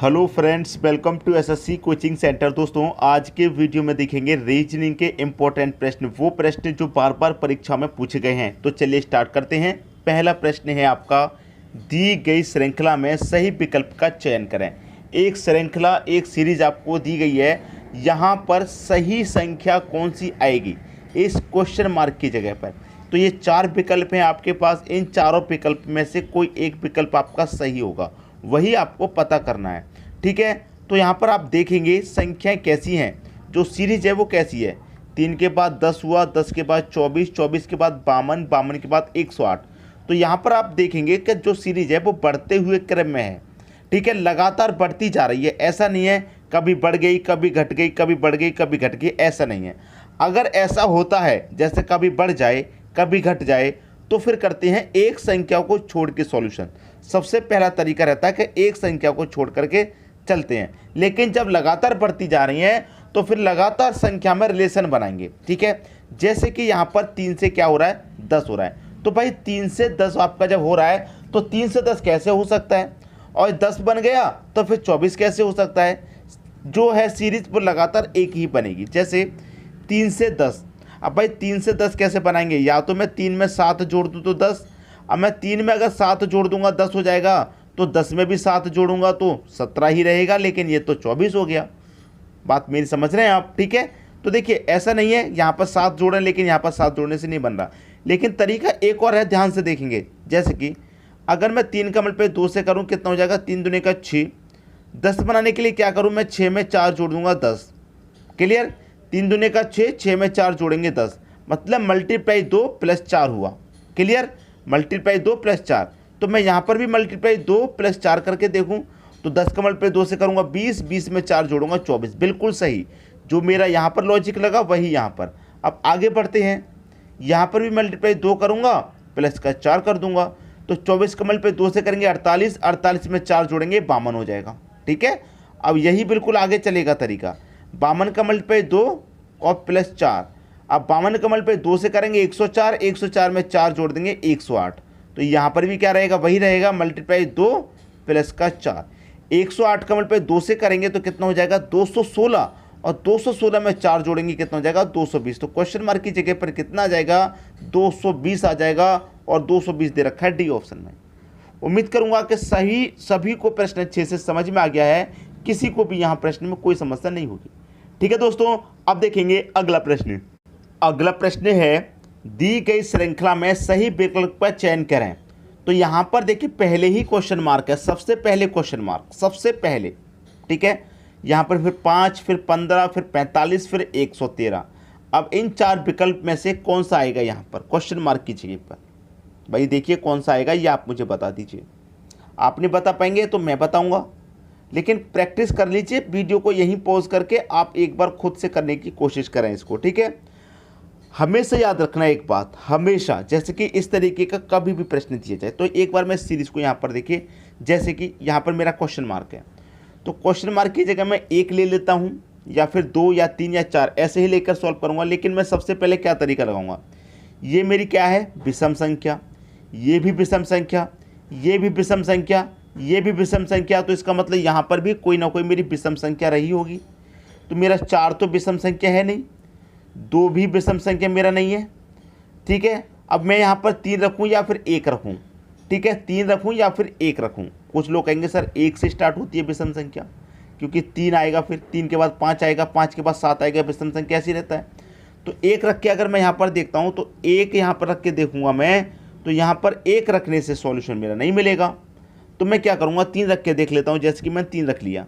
Hello friends, welcome to SSC coaching centre. दोस्तों, आज के वीडियो में देखेंगे रीजनिंग के इम्पोर्टेंट प्रश्न, वो प्रश्न जो बार बार परीक्षा में पूछे गए हैं। तो चलिए स्टार्ट करते हैं। पहला प्रश्न है आपका, दी गई श्रृंखला में सही विकल्प का चयन करें। एक श्रृंखला, एक सीरीज आपको दी गई है, यहाँ पर सही संख्या कौन सी आएगी इस क्वेश्चन मार्क की जगह पर। तो ये चार विकल्प हैं आपके पास, इन चारों विकल्प में से कोई एक विकल्प आपका सही होगा, वही आपको पता करना है। ठीक है, तो यहाँ पर आप देखेंगे संख्याएं कैसी हैं। जो सीरीज है वो कैसी है, 3 के बाद 10 हुआ, 10 के बाद 24, 24 के बाद 52, 52 के बाद 108। तो यहाँ पर आप देखेंगे कि जो सीरीज है वो बढ़ते हुए क्रम में है। ठीक है, लगातार बढ़ती जा रही है, ऐसा नहीं है कभी बढ़ गई कभी घट गई, कभी बढ़ गई कभी घट गई, ऐसा नहीं है। अगर ऐसा होता है जैसे कभी बढ़ जाए कभी घट जाए, तो फिर करते हैं एक संख्या को छोड़ के सॉल्यूशन। सबसे पहला तरीका रहता है कि एक संख्या को छोड़ करके चलते हैं, लेकिन जब लगातार बढ़ती जा रही हैं तो फिर लगातार संख्या में रिलेशन बनाएंगे। ठीक है, जैसे कि यहाँ पर 3 से क्या हो रहा है, 10 हो रहा है। तो भाई 3 से 10 आपका जब हो रहा है तो 3 से 10 कैसे हो सकता है, और 10 बन गया तो फिर 24 कैसे हो सकता है। जो है सीरीज वो लगातार एक ही बनेगी। जैसे 3 से 10, अब भाई 3 से 10 कैसे बनाएंगे, या तो मैं 3 में 7 जोड़ दूँ तो 10, अब मैं 3 में अगर 7 जोड़ दूंगा 10 हो जाएगा, तो 10 में भी 7 जोड़ूंगा तो 17 ही रहेगा, लेकिन ये तो 24 हो गया। बात मेरी समझ रहे हैं आप। ठीक है, तो देखिए ऐसा नहीं है यहाँ पर 7 जोड़ें, लेकिन यहाँ पर 7 जोड़ने से नहीं बन रहा, लेकिन तरीका एक और है, ध्यान से देखेंगे। जैसे कि अगर मैं 3 का मल्टीप्लाई 2 से करूँ, कितना हो जाएगा, 3 दूनी का 6। 10 बनाने के लिए क्या करूँ, मैं 6 में 4 जोड़ दूंगा 10। क्लियर, 3 दूनी का 6, 6 में 4 जोड़ेंगे 10, मतलब मल्टीप्लाई 2 प्लस 4 हुआ। Clear, multiply 2 plus 4। तो मैं यहाँ पर भी मल्टीप्लाई 2 प्लस 4 करके देखूँ, तो 10 का मल्टीप्लाई 2 से करूँगा 20, 20 में 4 जोड़ूंगा 24। बिल्कुल सही, जो मेरा यहाँ पर लॉजिक लगा वही यहाँ पर। अब आगे बढ़ते हैं, यहाँ पर भी मल्टीप्लाई 2 करूँगा, प्लस का 4 कर दूंगा, तो 24 का मल्टीप्लाई 2 से करेंगे 48, 48 में 4 जोड़ेंगे 52 हो जाएगा। ठीक है, अब यही बिल्कुल आगे चलेगा तरीका। 52 का मल्टीप्लाई 2 और प्लस 4, अब 52 का मल्टीप्लाई 2 से करेंगे 104, 104 में 4 जोड़ देंगे 108। तो यहाँ पर भी क्या रहेगा, वही रहेगा, मल्टीप्लाई 2 प्लस का 4। 108 का मल्टीप्लाई 2 से करेंगे तो कितना हो जाएगा, 216, और 216 में 4 जोड़ेंगे कितना हो जाएगा, 220। तो क्वेश्चन मार्क की जगह पर कितना आ जाएगा, 220 आ जाएगा, और 220 दे रखा है डी ऑप्शन में। उम्मीद करूँगा कि सभी को प्रश्न अच्छे से समझ में आ गया है, किसी को भी यहाँ प्रश्न में कोई समस्या नहीं होगी। ठीक है दोस्तों, अब देखेंगे अगला प्रश्न। अगला प्रश्न है, दी गई श्रृंखला में सही विकल्प का चयन करें। तो यहाँ पर देखिए पहले ही क्वेश्चन मार्क है, सबसे पहले क्वेश्चन मार्क, सबसे पहले। ठीक है, यहाँ पर फिर 5, फिर 15, फिर 45, फिर 113। अब इन चार विकल्प में से कौन सा आएगा यहाँ पर क्वेश्चन मार्क की जगह पर। भाई देखिए कौन सा आएगा, ये आप मुझे बता दीजिए। आप नहीं बता पाएंगे तो मैं बताऊँगा, लेकिन प्रैक्टिस कर लीजिए। वीडियो को यहीं पॉज करके आप एक बार खुद से करने की कोशिश करें इसको। ठीक है, हमेशा याद रखना एक बात, हमेशा, जैसे कि इस तरीके का कभी भी प्रश्न दिया जाए तो एक बार मैं सीरीज को यहाँ पर देखिए। जैसे कि यहाँ पर मेरा क्वेश्चन मार्क है, तो क्वेश्चन मार्क की जगह मैं 1 ले लेता हूँ, या फिर 2 या 3 या 4 ऐसे ही लेकर सॉल्व करूँगा। लेकिन मैं सबसे पहले क्या तरीका लगाऊंगा, ये मेरी क्या है, विषम संख्या, ये भी विषम संख्या, ये भी विषम संख्या, ये भी विषम संख्या। तो इसका मतलब यहाँ पर भी कोई ना कोई मेरी विषम संख्या रही होगी। तो मेरा 4 तो विषम संख्या है नहीं, 2 भी विषम संख्या मेरा नहीं है। ठीक है, अब मैं यहाँ पर 3 रखूँ या फिर 1 रखूँ। ठीक है, 3 रखूँ या फिर 1 रखूँ। कुछ लोग कहेंगे सर 1 से स्टार्ट होती है विषम संख्या, क्योंकि 3 आएगा, फिर 3 के बाद 5 आएगा, 5 के बाद 7 आएगा, विषम संख्या ऐसी रहता है। तो 1 रख के अगर मैं यहाँ पर देखता हूँ, तो 1 यहाँ पर रख के देखूँगा मैं, तो यहाँ पर 1 रखने से सॉल्यूशन मेरा नहीं मिलेगा। तो मैं क्या करूँगा, 3 रख के देख लेता हूँ। जैसे कि मैं 3 रख लिया,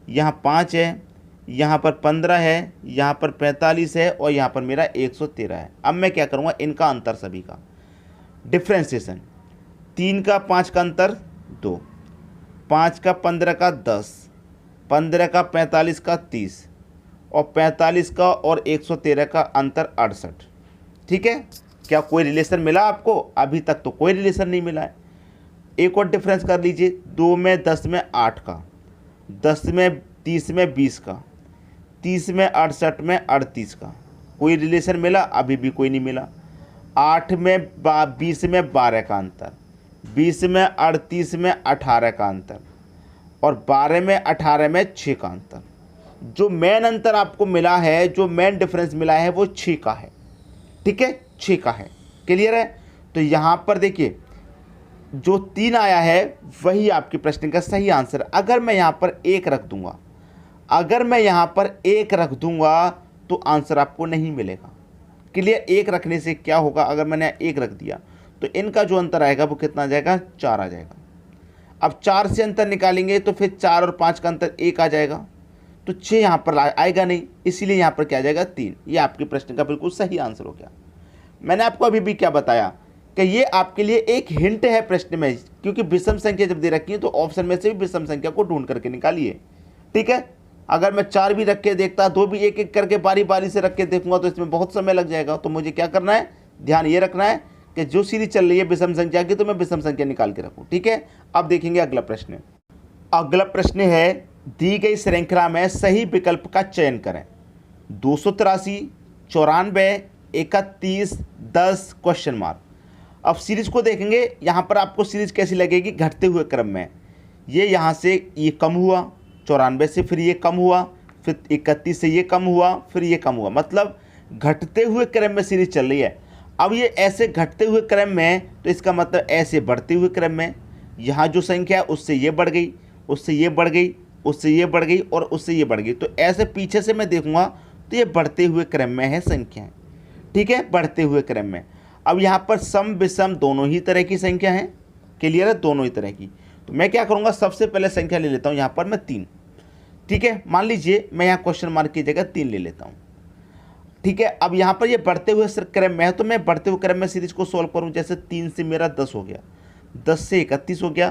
यहाँ 5 है, यहाँ पर 15 है, यहाँ पर 45 है, और यहाँ पर मेरा 113 है। अब मैं क्या करूँगा, इनका अंतर सभी का डिफ्रेंसिएशन, 3 का 5 का अंतर 2, 5 का 15 का 10, 15 का 45 का 30, और 45 का और 113 का अंतर 68। ठीक है, क्या कोई रिलेशन मिला आपको? अभी तक तो कोई रिलेशन नहीं मिला है। एक और डिफरेंस कर लीजिए, 2 में 10 में 8 का, 10 में 30 में 20 का, 30 में 68 में 38 का। कोई रिलेशन मिला? अभी भी कोई नहीं मिला। 8 में 20 में 12 का अंतर, 20 में 38 में 18 का अंतर, और 12 में 18 में 6 का अंतर। जो मेन अंतर आपको मिला है, जो मेन डिफरेंस मिला है वो 6 का है। ठीक है, 6 का है। क्लियर है? तो यहाँ पर देखिए जो 3 आया है वही आपके प्रश्न का सही आंसर। अगर मैं यहाँ पर 1 रख दूंगा, अगर मैं यहाँ पर 1 रख दूंगा तो आंसर आपको नहीं मिलेगा। क्लियर? 1 रखने से क्या होगा, अगर मैंने 1 रख दिया तो इनका जो अंतर आएगा वो कितना आ जाएगा, 4 आ जाएगा। अब 4 से अंतर निकालेंगे तो फिर 4 और 5 का अंतर 1 आ जाएगा, तो 6 यहाँ पर आएगा नहीं, इसीलिए यहाँ पर क्या आ जाएगा, 3। ये आपके प्रश्न का बिल्कुल सही आंसर हो गया। मैंने आपको अभी भी क्या बताया कि ये आपके लिए एक हिंट है प्रश्न में, क्योंकि विषम संख्या जब दे रखी है तो ऑप्शन में से भी विषम संख्या को ढूंढ करके निकालिए। ठीक है, अगर मैं 4 भी रख के देखता, 2 भी एक एक करके बारी बारी से रख के देखूंगा तो इसमें बहुत समय लग जाएगा। तो मुझे क्या करना है, ध्यान ये रखना है कि जो सीरीज चल रही है विषम संख्या की, तो मैं विषम संख्या निकाल के रखूँ। ठीक है, अब देखेंगे अगला प्रश्न। अगला प्रश्न है, दी गई श्रृंखला में सही विकल्प का चयन करें। 283, 94, 31, 10 क्वेश्चन मार्क। अब सीरीज को देखेंगे, यहाँ पर आपको सीरीज कैसी लगेगी, घटते हुए क्रम में। ये यहाँ से ये कम हुआ, 94 से फिर ये कम हुआ, फिर 31 से ये कम हुआ, फिर ये कम हुआ, मतलब घटते हुए क्रम में सीरीज चल रही है। अब ये ऐसे घटते हुए क्रम में, तो इसका मतलब ऐसे बढ़ते हुए क्रम में, यहाँ जो संख्या है उससे ये बढ़ गई, उससे ये बढ़ गई, उससे ये बढ़ गई और उससे ये बढ़ गई। तो ऐसे पीछे से मैं देखूंगा तो ये बढ़ते हुए क्रम में है संख्याएं। ठीक है, बढ़ते हुए क्रम में। अब यहाँ पर सम विषम दोनों ही तरह की संख्या हैं। क्लियर है, दोनों ही तरह की। तो मैं क्या करूँगा, सबसे पहले संख्या ले लेता हूँ यहाँ पर मैं 3। ठीक है, मान लीजिए मैं यहाँ क्वेश्चन मार्क की जगह 3 ले लेता हूँ। ठीक है, अब यहाँ पर ये बढ़ते हुए क्रम में है, तो मैं बढ़ते हुए क्रम में सीरीज को सॉल्व करूँ। जैसे 3 से मेरा 10 हो गया, 10 से 31 हो गया,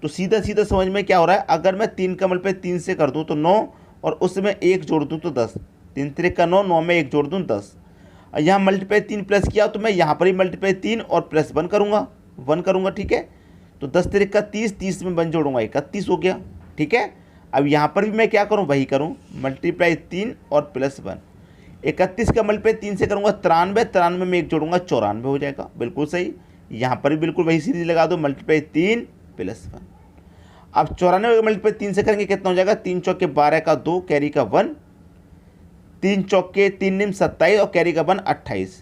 तो सीधा सीधा समझ में क्या हो रहा है, अगर मैं 3 का मल्टीप्लाई 3 से कर दूँ तो 9 और उसमें 1 जोड़ दूँ तो 10, 3 3 का 9, 9 में 1 जोड़ दूँ 10। यहाँ मल्टीप्लाई 3 प्लस किया तो मैं यहाँ पर ही मल्टीप्लाई 3 और प्लस 1 करूँगा। ठीक है, तो 10 3 का 30, 30 में 1 जोड़ूंगा 31 हो गया। ठीक है, अब यहाँ पर भी मैं क्या करूँ, वही करूँ, मल्टीप्लाई 3 और प्लस 1। 31 का मल्टीप्लाई 3 से करूँगा 93, 93 में 1 जोड़ूंगा 94 हो जाएगा। बिल्कुल सही, यहाँ पर भी बिल्कुल वही सीरीज लगा दो, मल्टीप्लाई 3 प्लस 1। अब 94 का मल्टीप्लाई 3 से करेंगे कितना हो जाएगा, 3 चौके 12 का 2, कैरी का 1, 3 चौके 3 निम 27 और कैरी का 1 28,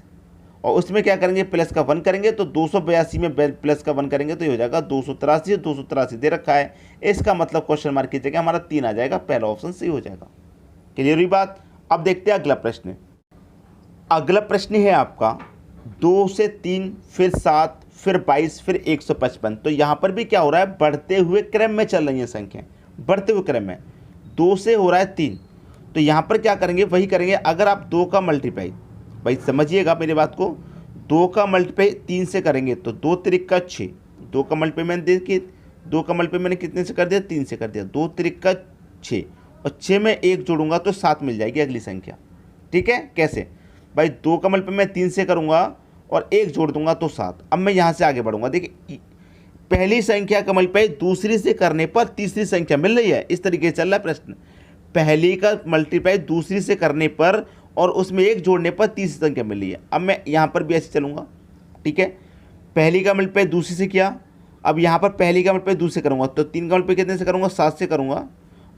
और उसमें क्या करेंगे, प्लस का 1 करेंगे, तो 282 में प्लस का 1 करेंगे तो ये हो जाएगा 283। 283 दे रखा है, इसका मतलब क्वेश्चन मार्क की जगह हमारा 3 आ जाएगा, पहला ऑप्शन सही हो जाएगा। क्लियर हुई बात? अब देखते हैं अगला प्रश्न। अगला प्रश्न है आपका 2 से 3, फिर 7, फिर 22, फिर 155। तो यहाँ पर भी क्या हो रहा है, बढ़ते हुए क्रम में चल रही है संख्या, बढ़ते हुए क्रम में। 2 से हो रहा है 3, तो यहाँ पर क्या करेंगे, वही करेंगे। अगर आप 2 का मल्टीप्लाई, भाई समझिएगा मेरी बात को, 2 का मल्टीप्लाई 3 से करेंगे तो 2 3 का 6, 2 का मल्टीप्लाई मैंने देखिए, 2 का मल्टीप्लाई मैंने कितने से कर दिया, 3 से कर दिया, 2 3 का 6 और 6 में 1 जोड़ूंगा तो 7 मिल जाएगी अगली संख्या। ठीक है, कैसे भाई, 2 का मल्टीप्लाई मैं 3 से करूँगा और 1 जोड़ दूंगा तो 7। अब मैं यहाँ से आगे बढ़ूंगा, देखिए पहली संख्या का मल्टीप्लाई दूसरी से करने पर तीसरी संख्या मिल रही है, इस तरीके से चल रहा है प्रश्न। पहली का मल्टीप्लाई दूसरी से करने पर और उसमें 1 जोड़ने पर तीसरी संख्या मिल रही है। अब मैं यहाँ पर भी ऐसे चलूँगा। ठीक है, पहली का मल्टीप्लाई दूसरी से किया, अब यहाँ पर पहली का मल्टीप्लाई दूसरे करूँगा तो 3 का मल्टीप्लाई कितने से करूँगा, 7 से करूँगा,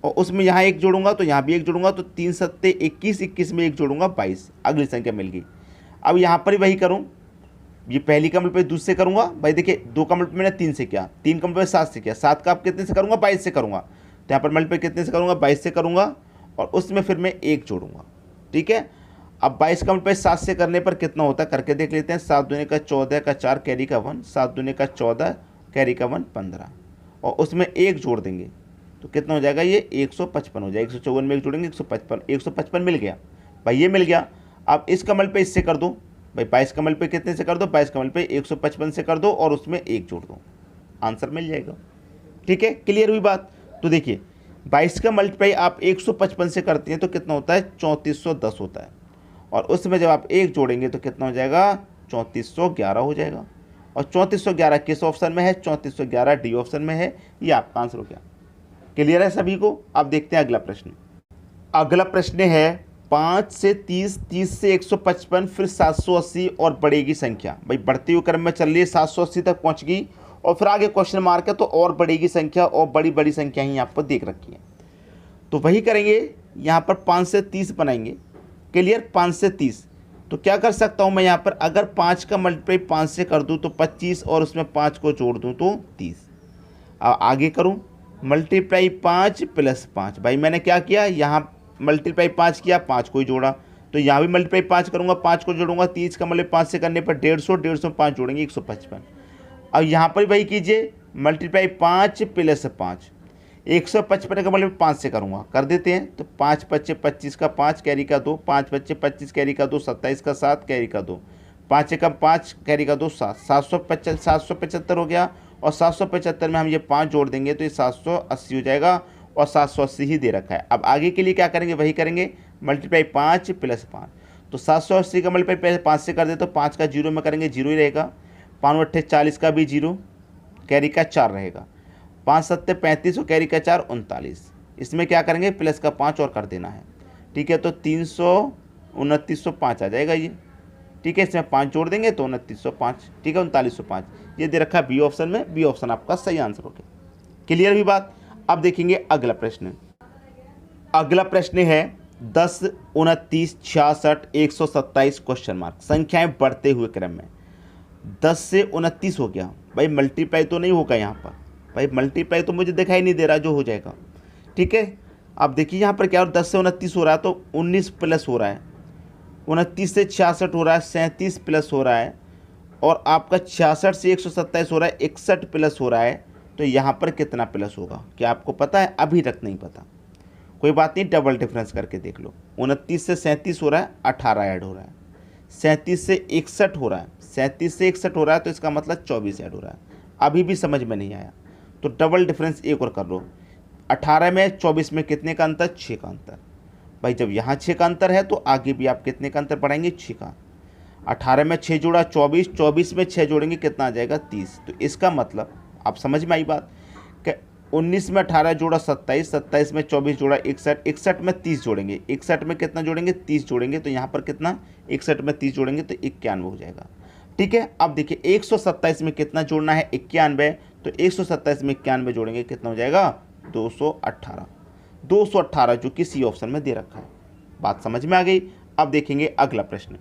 और उसमें यहाँ 1 जोड़ूंगा तो यहाँ भी 1 जोड़ूंगा, तो 3 7 21, 21 में 1 जोड़ूंगा 22, अगली संख्या मिल गई। अब यहाँ पर वही करूँ, ये पहली का मल्टीप्लाई दूसरे करूँगा, भाई देखिए 2 का मल्टीप्लाई मैंने 3 से किया, 3 का मल्टीप्लाई 7 से किया, 7 का आप कितने से करूँगा, 22 से करूँगा, तो यहाँ पर मल्टीप्लाई कितने से करूँगा, 22 से करूँगा, और उसमें फिर मैं 1 जोड़ूंगा। ठीक है, अब 22 का मल्टीप्लाई 7 से करने पर कितना होता है, करके देख लेते हैं। 7 दूनी का 14 का 4, कैरी का 1, 7 दूनी का 14, कैरी का 1 15, और उसमें 1 जोड़ देंगे तो कितना हो जाएगा, ये 155 हो जाएगा। 154 में 1 जोड़ेंगे 155 मिल गया भाई, ये मिल गया। अब इसका मल्टीप्लाई इससे कर दो भाई, 22 का मल्टीप्लाई कितने से कर दो, 22 का मल्टीप्लाई 155 से कर दो और उसमें 1 जोड़ दो, आंसर मिल जाएगा। ठीक है, क्लियर हुई बात? तो देखिए 22 का मल्टीप्लाई आप 155 से करते हैं तो कितना होता है, 3410 होता है, और उसमें जब आप 1 जोड़ेंगे तो कितना हो जाएगा, 3411 हो जाएगा। और 3411 किस ऑप्शन में है, 3411 डी ऑप्शन में है, ये आपका आंसर हो गया। क्लियर है सभी को? अब देखते हैं अगला प्रश्न। अगला प्रश्न है 5 से 30, 30 से 155, फिर 780 और बढ़ेगी संख्या। भाई बढ़ते हुए क्रम में चल रही है, 780 तक पहुंच गई और फिर आगे क्वेश्चन मार्क है तो और बढ़ेगी संख्या, और बड़ी बड़ी संख्या ही यहाँ पर देख रखी है। तो वही करेंगे, यहाँ पर 5 से 30 बनाएंगे। क्लियर, 5 से 30। तो क्या कर सकता हूँ मैं यहाँ पर, अगर 5 का मल्टीप्लाई 5 से कर दूँ तो 25, और उसमें 5 को जोड़ दूँ तो 30। अब आगे करूँ, मल्टीप्लाई 5 प्लस 5। भाई मैंने क्या किया, यहाँ मल्टीप्लाई 5 किया, 5 को ही जोड़ा, तो यहाँ भी मल्टीप्लाई 5 करूँगा, 5 को जोड़ूंगा, 30 का मल्टीप्लाई 5 से करने पर 150, 150 5 जोड़ेंगे 155। अब यहाँ पर वही कीजिए, मल्टीप्लाई 5 प्लस 5, 155 का मल्टीप्लाई 5 से करूँगा, कर देते हैं। तो 5 बच्चे 25 का 5 कैरी का 2, 5 बच्चे 25 कैरी का 2, 27 का 7 कैरी का 2, 5 एकम 5 कैरी का 2, 7, 775 हो गया। और 775 में हम ये 5 जोड़ देंगे तो ये 780 हो जाएगा, और 780 ही दे रखा है। अब आगे के लिए क्या करेंगे, वही करेंगे, मल्टीप्लाई 5 प्लस 5। तो 780 का मल्टीप्लाई 5 से कर दे तो 5 का 0 में करेंगे, 0 ही रहेगा। 5 8 40 का भी 0, कैरी का 4 रहेगा। 5 7 35 और कैरी का 4 39। इसमें क्या करेंगे, प्लस का 5 और कर देना है। ठीक है, तो 329,5 आ जाएगा ये। ठीक है, इसमें 5 जोड़ देंगे तो 2905। ठीक है, 3905 ये दे रखा है बी ऑप्शन में। बी ऑप्शन आपका सही आंसर हो गया। क्लियर भी बात। अब देखेंगे अगला प्रश्न। अगला प्रश्न है 10, 29, 66, 127 क्वेश्चन मार्क। संख्याएं बढ़ते हुए क्रम में 10 से 29 हो गया। भाई मल्टीप्लाई तो नहीं होगा यहाँ पर, भाई मल्टीप्लाई तो मुझे दिखाई नहीं दे रहा जो हो जाएगा। ठीक है, अब देखिए यहाँ पर क्या हो, 10 से 29 हो रहा है तो 19 प्लस हो रहा है, 29 से 66 हो रहा है, 37 प्लस हो रहा है, और आपका 66 से 127 हो रहा है, 61 प्लस हो रहा है। तो यहाँ पर कितना प्लस होगा, क्या आपको पता है? अभी तक नहीं पता, कोई बात नहीं, डबल डिफरेंस करके देख लो। 29 से 37 हो रहा है, 18 ऐड हो रहा है। 37 से 61 हो रहा है, 37 से 61 हो रहा है, तो इसका मतलब 24 ऐड हो रहा है। अभी भी समझ में नहीं आया तो डबल डिफरेंस एक और कर लो। 18 में 24 में कितने का अंतर? 6 का अंतर। भाई जब यहाँ 6 का अंतर है तो आगे भी आप कितने का अंतर पढ़ाएंगे? 6 का। 18 में 6 जोड़ा 24, 24 में 6 जोड़ेंगे कितना आ जाएगा? 30। तो इसका मतलब आप समझ में आई बात कि 19 में 18 जोड़ा 27, 27 में 24 जोड़ा 61, 61 में 30 जोड़ेंगे, 61 में कितना जोड़ेंगे? 30 जोड़ेंगे। तो यहाँ पर कितना? 61 में 30 जोड़ेंगे तो 91 हो जाएगा। ठीक है, अब देखिए 127 में कितना जोड़ना है? 91। तो 127 में 91 जोड़ेंगे कितना हो जाएगा? 218। 218 जो कि सी ऑप्शन में दे रखा है। बात समझ में आ गई। अब देखेंगे अगला प्रश्न।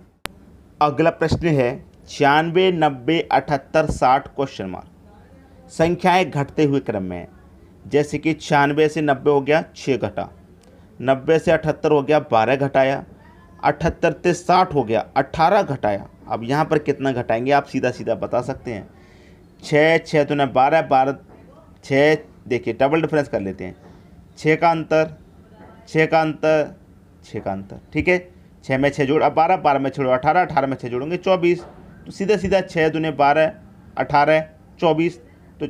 अगला प्रश्न है 96, 90, 78, 60 क्वेश्चन मार्क। संख्याएं घटते हुए क्रम में है, जैसे कि 96 से 90 हो गया 6 घटा, 90 से 78 हो गया 12 घटाया, 78 से 60 हो गया 18 घटाया। अब यहाँ पर कितना घटाएंगे आप सीधा सीधा बता सकते हैं। 6 6 तो 12, 12 6, देखिए डबल डिफरेंस कर लेते हैं। 6 का अंतर, 6 का अंतर, 6 का अंतर। ठीक है, 6 में 6 जोड़, अब 12, 12 में छोड़ो 18, 18 में 6 जोड़ेंगे 24। तो सीधा सीधा 6 दूने 12, 18, 24। तो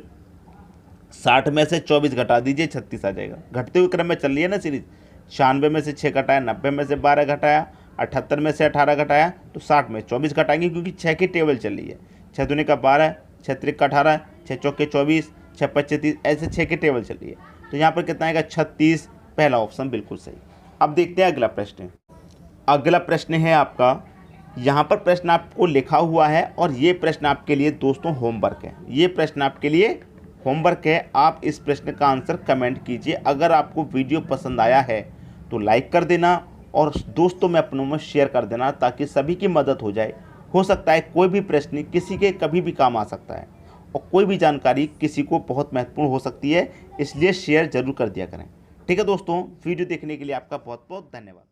60 में से 24 घटा दीजिए, 36 आ जाएगा। घटते हुए क्रम में चल रही है ना सीरीज। 96 में से 6 घटाया, 90 में से 12 घटाया, 78 में से 18 घटाया, तो 60 में 24 घटाएंगे क्योंकि 6 की टेबल चल रही है। 6 दूने का 12, 6 त्रिक का 18, 6 चौके 24, 6 पच्चे 30, ऐसे 6 की टेबल चल रही है। तो यहाँ पर कितना आएगा? 36। पहला ऑप्शन बिल्कुल सही। अब देखते हैं अगला प्रश्न। अगला प्रश्न है आपका, यहाँ पर प्रश्न आपको लिखा हुआ है और ये प्रश्न आपके लिए दोस्तों होमवर्क है। ये प्रश्न आपके लिए होमवर्क है। आप इस प्रश्न का आंसर कमेंट कीजिए। अगर आपको वीडियो पसंद आया है तो लाइक कर देना और दोस्तों में अपनों में शेयर कर देना ताकि सभी की मदद हो जाए। हो सकता है कोई भी प्रश्न किसी के कभी भी काम आ सकता है और कोई भी जानकारी किसी को बहुत महत्वपूर्ण हो सकती है, इसलिए शेयर जरूर कर दिया करें। ठीक है दोस्तों, वीडियो देखने के लिए आपका बहुत बहुत धन्यवाद।